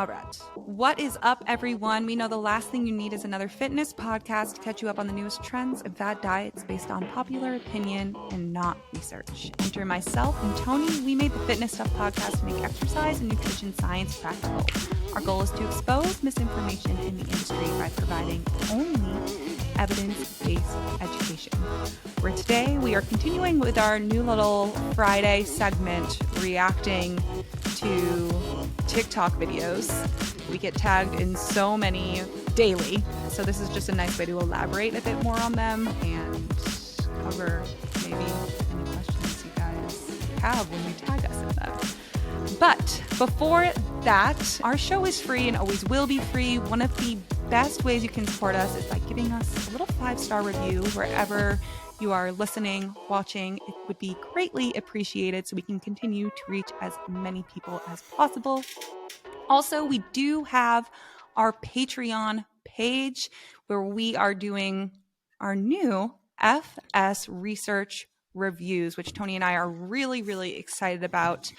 All right. What is up, everyone? We know the last thing you need is another fitness podcast to catch you up on the newest trends and fad diets based on popular opinion and not research. Enter myself and Tony. We made the Fitness Stuff podcast to make exercise and nutrition science practical. Our goal is to expose misinformation in the industry by providing only evidence-based education. Where today we are continuing with our new little Friday segment reacting to TikTok videos. We get tagged in so many daily, so this is just a nice way to elaborate a bit more on them and cover maybe any questions you guys have when you tag us in them. But before that, our show is free and always will be free. One of the best ways you can support us is by giving us a little 5-star review wherever you are listening, watching. It would be greatly appreciated so we can continue to reach as many people as possible. Also, we do have our Patreon page where we are doing our new FS research reviews, which Tony and I are really, really excited about.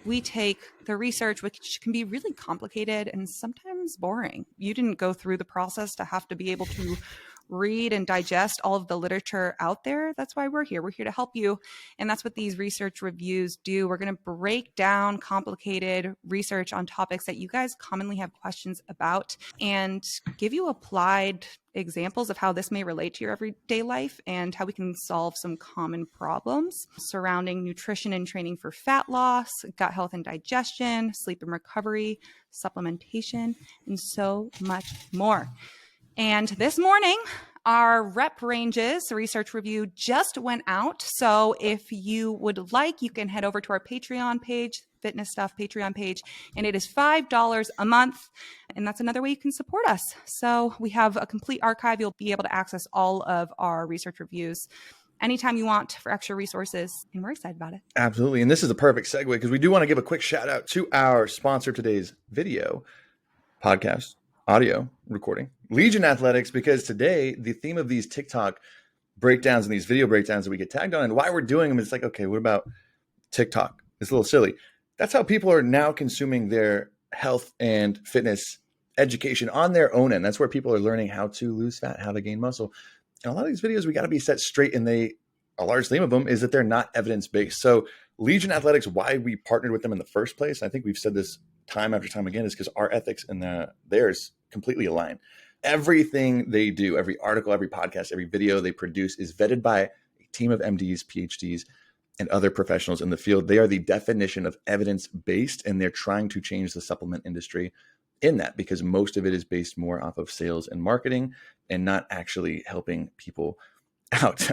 We take the research, which can be really complicated and sometimes boring. You didn't go through the process to have to be able to read and digest all of the literature out there. That's why we're here. We're here to help you. And that's what these research reviews do. We're going to break down complicated research on topics that you guys commonly have questions about and give you applied examples of how this may relate to your everyday life and how we can solve some common problems surrounding nutrition and training for fat loss, gut health and digestion, sleep and recovery, supplementation, and so much more. And this morning, our rep ranges research review just went out. So if you would like, you can head over to our Patreon page, Fitness Stuff Patreon page, and it is $5 a month. And that's another way you can support us. So we have a complete archive. You'll be able to access all of our research reviews anytime you want for extra resources. And we're excited about it. Absolutely. And this is a perfect segue because we do want to give a quick shout out to our sponsor today's video podcast. Audio recording, Legion Athletics, because today the theme of these TikTok breakdowns and these video breakdowns that we get tagged on and why we're doing them is like, okay, what about TikTok? It's a little silly. That's how people are now consuming their health and fitness education on their own end. That's where people are learning how to lose fat, how to gain muscle. And a lot of these videos, we got to be set straight. And a large theme of them is that they're not evidence-based. So Legion Athletics, why we partnered with them in the first place, I think we've said this time after time again, is because our ethics and theirs completely align. Everything they do, every article, every podcast, every video they produce is vetted by a team of MDs, PhDs, and other professionals in the field. They are the definition of evidence-based, and they're trying to change the supplement industry in that because most of it is based more off of sales and marketing and not actually helping people out.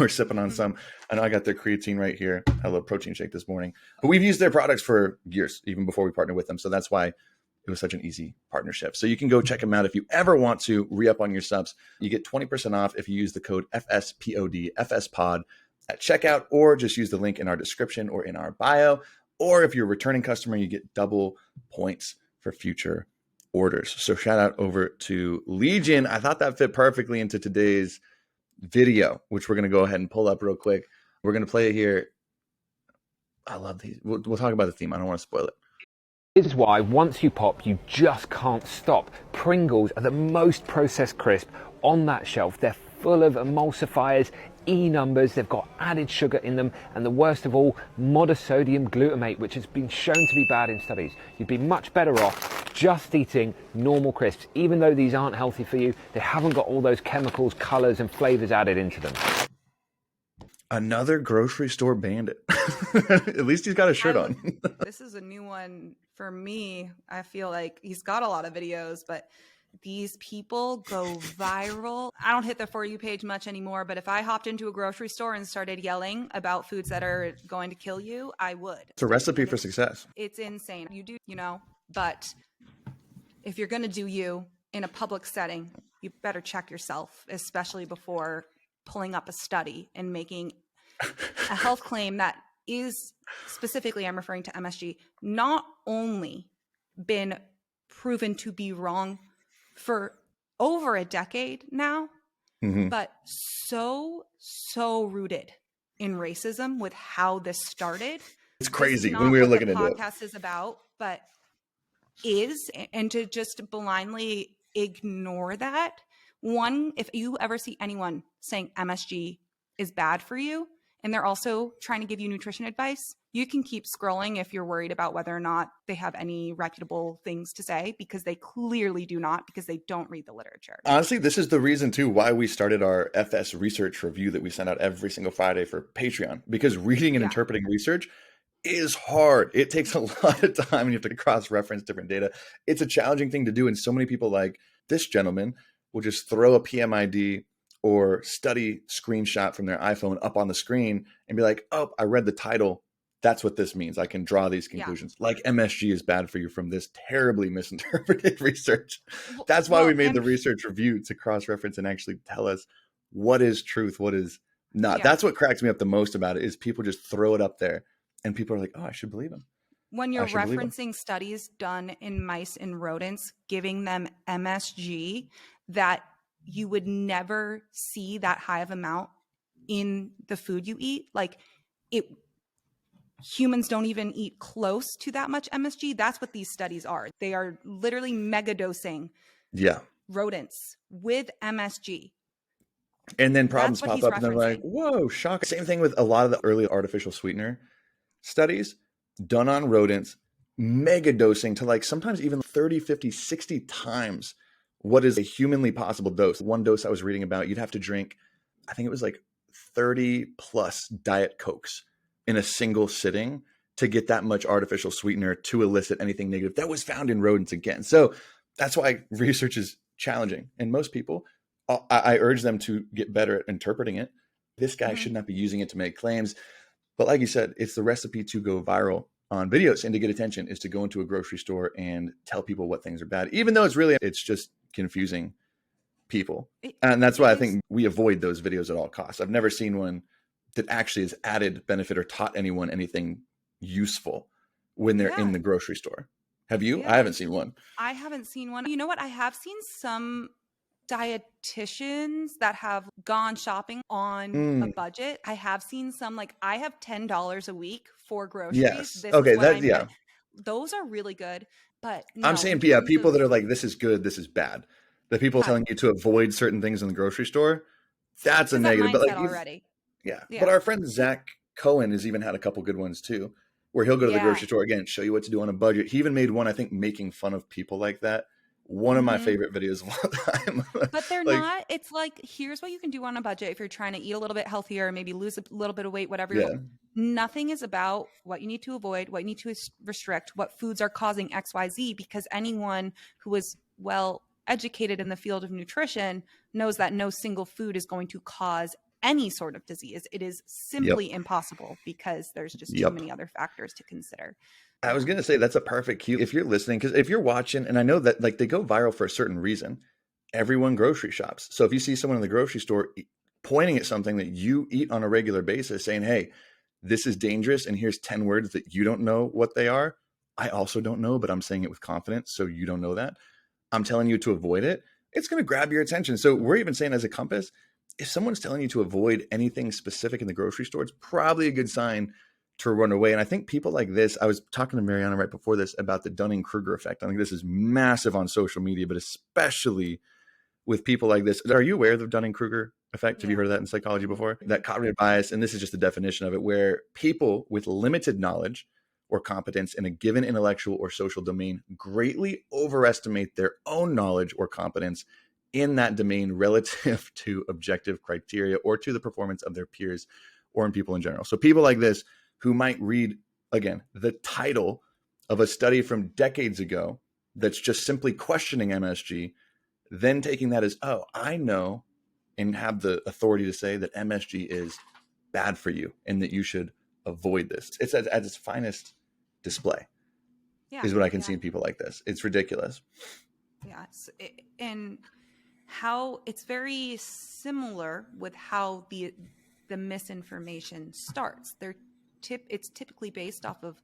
We're sipping on some. I know I got their creatine right here. I love protein shake this morning. But we've used their products for years, even before we partnered with them. So that's why it was such an easy partnership. So you can go check them out if you ever want to re-up on your subs. You get 20% off if you use the code FSPOD, FSPOD at checkout, or just use the link in our description or in our bio. Or if you're a returning customer, you get double points for future orders. So shout out over to Legion. I thought that fit perfectly into today's video, which we're going to go ahead and pull up real quick. We're going to play it here. I love these. We'll talk about the theme. I don't want to spoil it. This is why once you pop, you just can't stop. Pringles are the most processed crisp on that shelf. They're full of emulsifiers, E-numbers, they've got added sugar in them, and the worst of all, monosodium glutamate, which has been shown to be bad in studies. You'd be much better off just eating normal crisps. Even though these aren't healthy for you, they haven't got all those chemicals, colors, and flavors added into them. Another grocery store bandit. At least he's got a shirt on. This is a new one for me. I feel like he's got a lot of videos, but these people go viral. I don't hit the For You page much anymore, but if I hopped into a grocery store and started yelling about foods that are going to kill you, I would. It's a recipe for success. It's insane. You do, but if you're going to do you in a public setting, you better check yourself, especially before pulling up a study and making a health claim that is specifically, I'm referring to MSG, not only been proven to be wrong for over a decade now, but so rooted in racism with how this started. It's crazy when we were looking into it. Podcast is about, but is, and to just blindly ignore that. One, if you ever see anyone saying MSG is bad for you, and they're also trying to give you nutrition advice, you can keep scrolling if you're worried about whether or not they have any reputable things to say, because they clearly do not, because they don't read the literature. Honestly, this is the reason too why we started our FS research review that we send out every single Friday for Patreon, because reading and interpreting research is hard. It takes a lot of time and you have to cross-reference different data. It's a challenging thing to do. And so many people like this gentleman will just throw a PMID or study screenshot from their iPhone up on the screen and be like, oh, I read the title. That's what this means. I can draw these conclusions. Like MSG is bad for you from this terribly misinterpreted research. That's why we made the research review, to cross-reference and actually tell us what is truth, what is not. That's what cracks me up the most about it, is people just throw it up there and people are like, oh, I should believe him. When you're referencing studies done in mice and rodents, giving them MSG that you would never see that high of amount in the food you eat, like humans don't even eat close to that much MSG. That's what these studies are. They are literally mega dosing rodents with MSG. And then problems pop up and they're like, whoa, shock. Same thing with a lot of the early artificial sweetener studies done on rodents, mega dosing to like sometimes even 30, 50, 60 times what is a humanly possible dose. One dose I was reading about, you'd have to drink, I think it was like 30 plus Diet Cokes in a single sitting to get that much artificial sweetener to elicit anything negative that was found in rodents again. So that's why research is challenging. And most people, I urge them to get better at interpreting it. This guy should not be using it to make claims. But like you said, it's the recipe to go viral on videos and to get attention, is to go into a grocery store and tell people what things are bad, even though it's just confusing people. And that's why I think we avoid those videos at all costs. I've never seen one that actually has added benefit or taught anyone anything useful when they're in the grocery store. Have you? I haven't seen one. I haven't seen one. You know what? I have seen some dietitians that have gone shopping on a budget. I have seen some, like, I have $10 a week for groceries. Yes. Okay. Those are really good. But I'm saying, people that are like, this is good, this is bad. The people telling you to avoid certain things in the grocery store, that's a negative. But like already. Yeah. But our friend Zach Cohen has even had a couple good ones too, where he'll go to the grocery store again, show you what to do on a budget. He even made one, I think, making fun of people like that. One of my favorite videos of all time. But they're not. It's like, here's what you can do on a budget if you're trying to eat a little bit healthier, maybe lose a little bit of weight, whatever. Nothing is about what you need to avoid, what you need to restrict, what foods are causing XYZ, because anyone who is well educated in the field of nutrition knows that no single food is going to cause any sort of disease. It is simply impossible, because there's just too many other factors to consider. I was going to say, that's a perfect cue if you're listening, because if you're watching, and I know that like they go viral for a certain reason, everyone grocery shops. So if you see someone in the grocery store pointing at something that you eat on a regular basis, saying, hey, this is dangerous, and here's 10 words that you don't know what they are. I also don't know, but I'm saying it with confidence, so you don't know that. I'm telling you to avoid it. It's going to grab your attention. So we're even saying, as a compass, if someone's telling you to avoid anything specific in the grocery store, it's probably a good sign to run away. And I think people like this, I was talking to Mariana right before this about the Dunning-Kruger effect. I think this is massive on social media, but especially with people like this. Are you aware of the Dunning-Kruger effect? Have you heard of that in psychology before? That cognitive bias, and this is just the definition of it, where people with limited knowledge or competence in a given intellectual or social domain greatly overestimate their own knowledge or competence in that domain relative to objective criteria or to the performance of their peers or in people in general. So people like this, who might read, again, the title of a study from decades ago that's just simply questioning MSG, then taking that as, oh, I know, and have the authority to say that MSG is bad for you and that you should avoid this. It's at its finest display, is what I can see in people like this. It's ridiculous. Yes. And how it's very similar with how the misinformation starts. It's typically based off of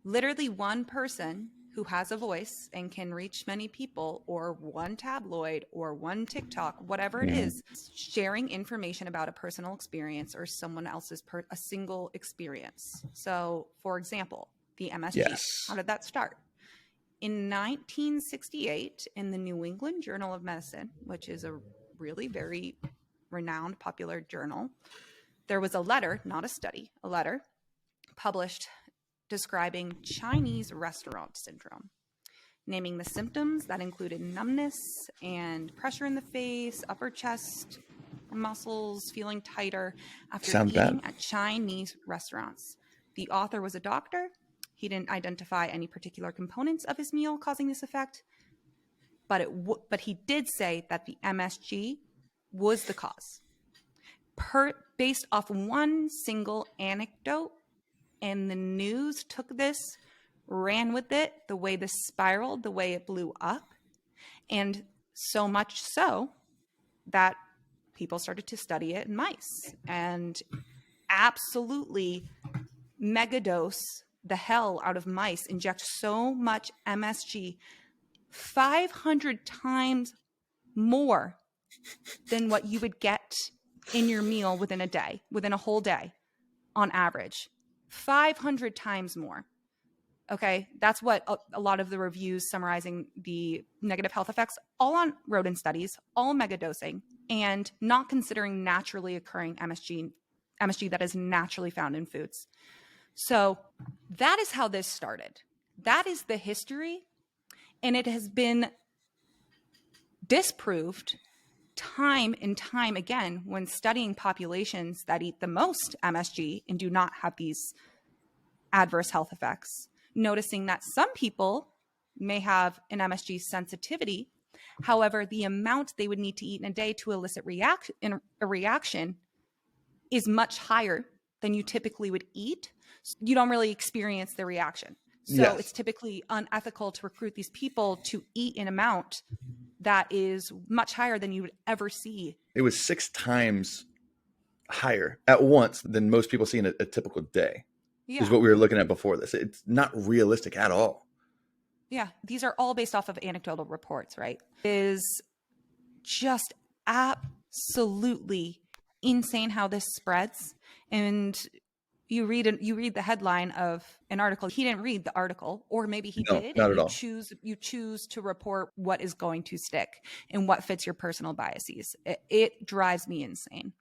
literally one person who has a voice and can reach many people, or one tabloid or one TikTok, whatever it is, sharing information about a personal experience or someone else's a single experience. So, for example, the MSG. How did that start? In 1968, in the New England Journal of Medicine, which is a really very renowned, popular journal, there was a letter, not a study, a letter published describing Chinese restaurant syndrome, naming the symptoms that included numbness and pressure in the face, upper chest muscles feeling tighter after Sounds eating bad. at Chinese restaurants. The author was a doctor. He didn't identify any particular components of his meal causing this effect, but he did say that the MSG was the cause. Based off one single anecdote, and the news took this, ran with it, the way this spiraled, the way it blew up, and so much so that people started to study it in mice and absolutely megadose the hell out of mice, inject so much MSG, 500 times more than what you would get in your meal within a whole day on average. 500 times more. Okay, that's what a lot of the reviews summarizing the negative health effects, all on rodent studies, all megadosing, and not considering naturally occurring MSG that is naturally found in foods. So that is how this started. That is the history, and it has been disproved time and time again when studying populations that eat the most MSG and do not have these adverse health effects, noticing that some people may have an MSG sensitivity. However, the amount they would need to eat in a day to elicit a reaction is much higher than you typically would eat. You don't really experience the reaction. So Yes. It's typically unethical to recruit these people to eat an amount that is much higher than you would ever see. It was 6 times higher at once than most people see in a typical day. Yeah. Is what we were looking at before this. It's not realistic at all. Yeah. These are all based off of anecdotal reports, right? It is just absolutely insane how this spreads. And you read the headline of an article. He didn't read the article, or maybe he No, did. not And at all. you choose to report what is going to stick and what fits your personal biases. It drives me insane.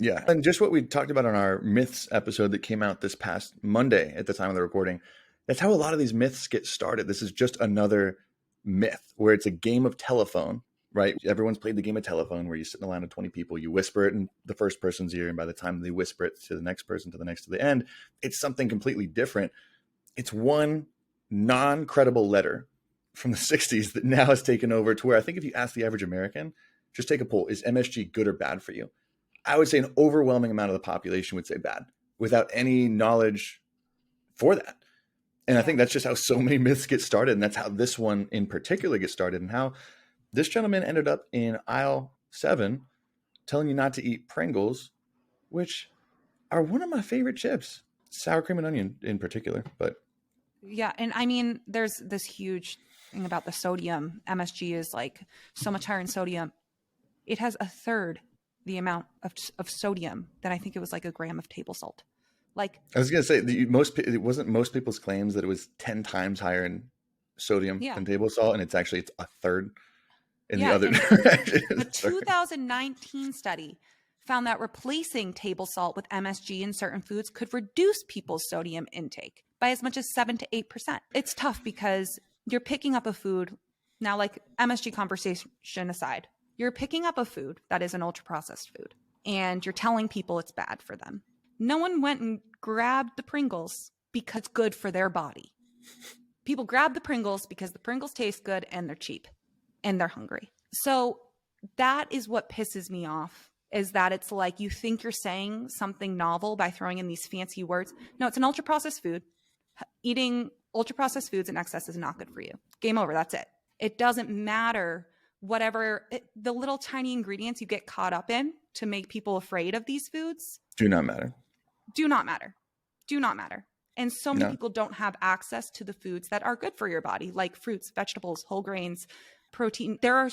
Yeah. And just what we talked about on our myths episode that came out this past Monday at the time of the recording, that's how a lot of these myths get started. This is just another myth where it's a game of telephone, right? Everyone's played the game of telephone where you sit in a line of 20 people, you whisper it in the first person's ear, and by the time they whisper it to the next person, to the next, to the end, it's something completely different. It's one non-credible letter from the 60s that now has taken over to where I think if you ask the average American, just take a poll, is MSG good or bad for you? I would say an overwhelming amount of the population would say bad without any knowledge for that. And I think that's just how so many myths get started. And that's how this one in particular gets started, and how this gentleman ended up in aisle 7 telling you not to eat Pringles, which are one of my favorite chips, sour cream and onion in particular. But yeah. And I mean, there's this huge thing about the sodium. MSG is like so much higher in sodium. It has a third the amount of sodium than I think it was like a gram of table salt. Like, I was going to say, it wasn't most people's claims that it was 10 times higher in sodium than table salt, and it's a third in the other direction. The 2019 study found that replacing table salt with MSG in certain foods could reduce people's sodium intake by as much as 7 to 8%. It's tough because you're picking up a food, now like MSG conversation aside, you're picking up a food that is an ultra-processed food, and you're telling people it's bad for them. No one went and grabbed the Pringles because it's good for their body. People grab the Pringles because the Pringles taste good and they're cheap and they're hungry. So that is what pisses me off, is that it's like you think you're saying something novel by throwing in these fancy words. No, it's an ultra-processed food. Eating ultra-processed foods in excess is not good for you. Game over. That's it. It doesn't matter the little tiny ingredients you get caught up in to make people afraid of these foods do not matter. And so many people don't have access to the foods that are good for your body, like fruits, vegetables, whole grains, protein. There are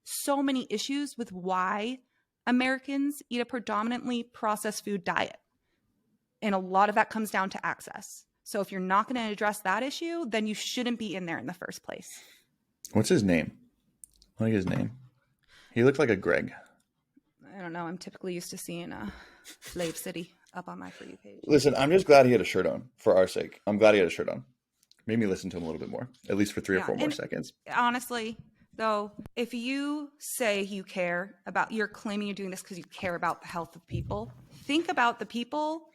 so many issues with why Americans eat a predominantly processed food diet. And a lot of that comes down to access. So if you're not going to address that issue, then you shouldn't be in there in the first place. What's his name? I like his name. He looked like a Greg. I don't know. I'm typically used to seeing Slave City up on my For You page. Listen, I'm just glad he had a shirt on for our sake. I'm glad he had a shirt on. Made me listen to him a little bit more, at least for 3 or 4 more seconds. Honestly, though, if you say you care about, you're claiming you're doing this because you care about the health of people, think about the people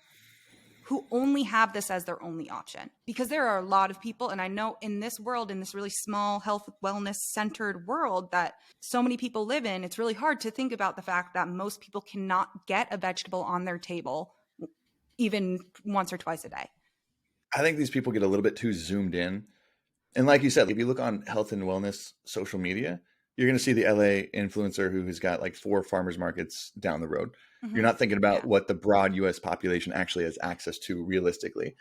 who only have this as their only option. Because there are a lot of people, and I know in this world, in this really small health, wellness centered world that so many people live in, it's really hard to think about the fact that most people cannot get a vegetable on their table even once or twice a day. I think these people get a little bit too zoomed in. And like you said, if you look on health and wellness social media, you're going to see the LA influencer who has got like 4 farmers markets down the road. Mm-hmm. You're not thinking about what the broad US population actually has access to realistically.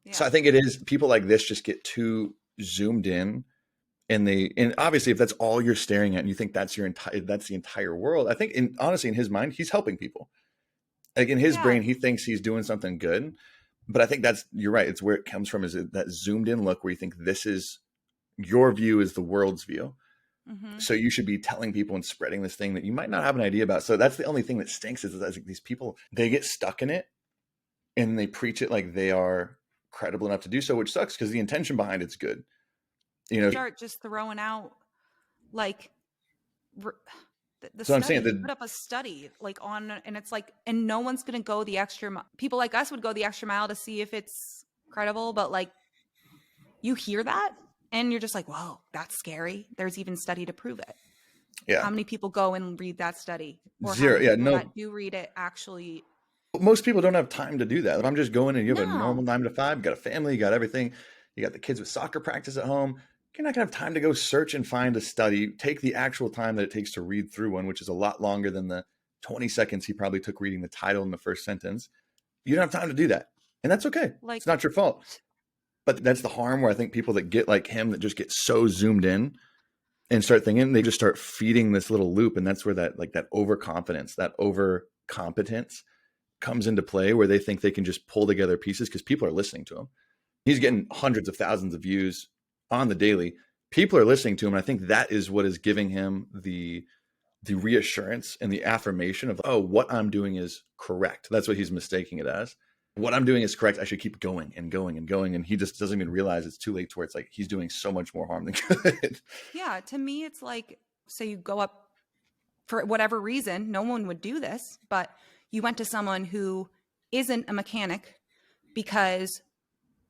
Yeah. So I think it is people like this just get too zoomed in, and obviously if that's all you're staring at and you think that's the entire world, I think honestly in his mind, he's helping people. Like in his brain, he thinks he's doing something good. But I think you're right. It's where it comes from, is that zoomed in look where you think this is your view is the world's view. Mm-hmm. So you should be telling people and spreading this thing that you might not have an idea about. So that's the only thing that stinks is that these people, they get stuck in it and they preach it like they are credible enough to do so, which sucks because the intention behind it's good. Start just throwing out like the so study, I'm saying that put up a study like on, and it's like, and no one's going to go the extra. People like us would go the extra mile to see if it's credible, but like you hear that and you're just like, whoa, that's scary. There's even study to prove it. Yeah. How many people go and read that study? Or 0. Yeah, no. That do read it actually. Most people don't have time to do that. If I'm just going and you have a normal 9 to 5, you got a family, you got everything, you got the kids with soccer practice at home. You're not going to have time to go search and find a study, take the actual time that it takes to read through one, which is a lot longer than the 20 seconds he probably took reading the title in the first sentence. You don't have time to do that. And that's okay. It's not your fault. But that's the harm where I think people that get like him, that just get so zoomed in and start thinking, they just start feeding this little loop. And that's where that overconfidence, that overcompetence comes into play, where they think they can just pull together pieces because people are listening to him. He's getting hundreds of thousands of views on the daily. People are listening to him. And I think that is what is giving him the reassurance and the affirmation of, oh, what I'm doing is correct. That's what he's mistaking it as. What I'm doing is correct. I should keep going and going and going. And he just doesn't even realize it's too late to where it's like he's doing so much more harm than good. Yeah. To me, it's like, say you go up for whatever reason, no one would do this, but you went to someone who isn't a mechanic because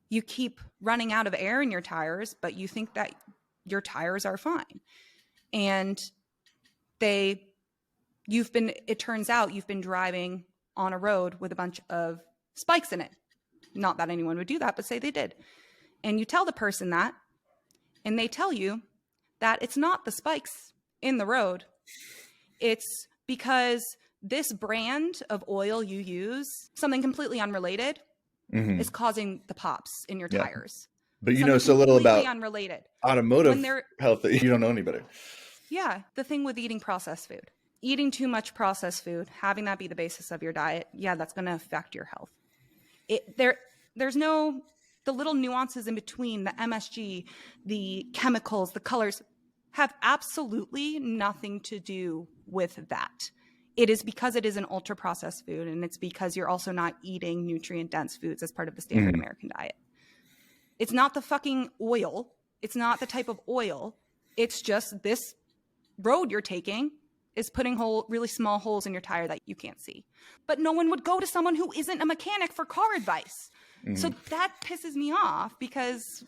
you keep running out of air in your tires, but you think that your tires are fine. And it turns out you've been driving on a road with a bunch of spikes in it. Not that anyone would do that, but say they did. And you tell the person that, and they tell you that it's not the spikes in the road. It's because this brand of oil you use, something completely unrelated, is causing the pops in your tires. But you know so little about unrelated automotive health that you don't know any better. Yeah. The thing with eating processed food, eating too much processed food, having that be the basis of your diet, that's going to affect your health. There's no, the little nuances in between, the MSG, the chemicals, the colors have absolutely nothing to do with that. It is because it is an ultra processed food, and it's because you're also not eating nutrient dense foods as part of the standard American diet. It's not the fucking oil. It's not the type of oil. It's just this road you're taking is putting really small holes in your tire that you can't see. But no one would go to someone who isn't a mechanic for car advice. So that pisses me off, because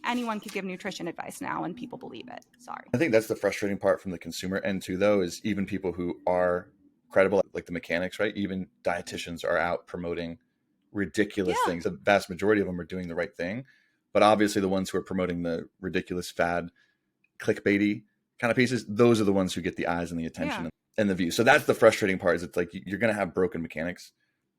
anyone could give nutrition advice now and people believe it. Sorry. I think that's the frustrating part from the consumer end too, though, is even people who are credible, like the mechanics, right? Even dietitians are out promoting ridiculous things. The vast majority of them are doing the right thing. But obviously the ones who are promoting the ridiculous fad, clickbaity kind of pieces, those are the ones who get the eyes and the attention and the view. So that's the frustrating part, is it's like you're going to have broken mechanics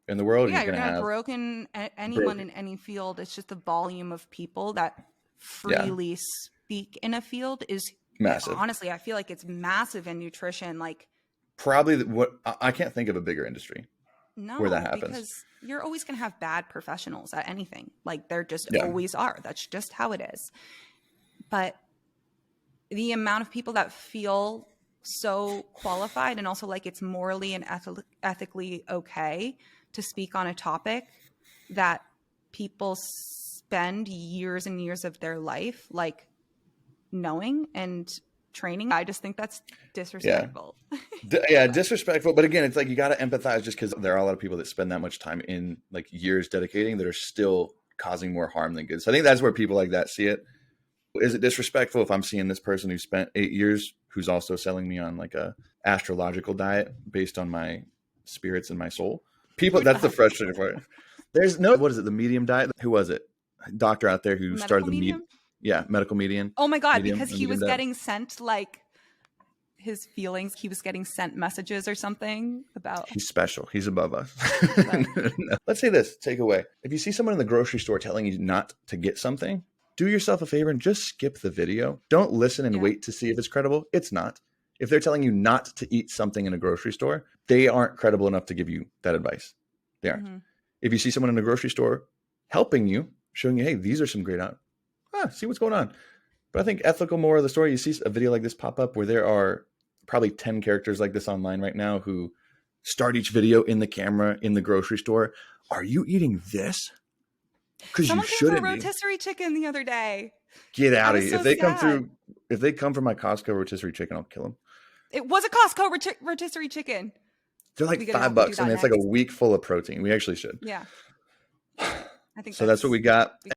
in the world. Yeah, you're going to have broken anyone in any field. It's just the volume of people that freely speak in a field is massive. Honestly, I feel like it's massive in nutrition. Like probably what I can't think of a bigger industry. No, where that happens. because you're always going to have bad professionals at anything. Like there just Yeah. always are. That's just how it is. But the amount of people that feel so qualified and also like it's morally and ethically okay to speak on a topic that people spend years and years of their life like knowing and training, I just think that's disrespectful. Yeah, disrespectful. But again, it's like you got to empathize just because there are a lot of people that spend that much time in like years dedicating that are still causing more harm than good. So I think that's where people like that see it. Is it disrespectful if I'm seeing this person who spent 8 years who's also selling me on like a astrological diet based on my spirits and my soul? People, that's the frustrating part. There's no, what is it? The medium diet? Who was it? Doctor out there who Medical started the medium? medical medium. Oh my God, medium, because he was diet. getting sent like his feelings. He was getting sent messages or something about. He's special. He's above us. No. Let's say this takeaway. If you see someone in the grocery store telling you not to get something, do yourself a favor and just skip the video. Don't listen and wait to see if it's credible. It's not. If they're telling you not to eat something in a grocery store, they aren't credible enough to give you that advice. They aren't. Mm-hmm. If you see someone in a grocery store helping you, showing you, hey, these are some great see what's going on. But I think ethical moral of the story, you see a video like this pop up where there are probably 10 characters like this online right now who start each video in the camera in the grocery store. Are you eating this? Because you shouldn't be. Rotisserie chicken the other day. Get out of here! So if they come from my Costco rotisserie chicken, I'll kill them. It was a Costco rotisserie chicken. They're like $5, and it's like a week full of protein. We actually should. Yeah, I think so. That's what we got.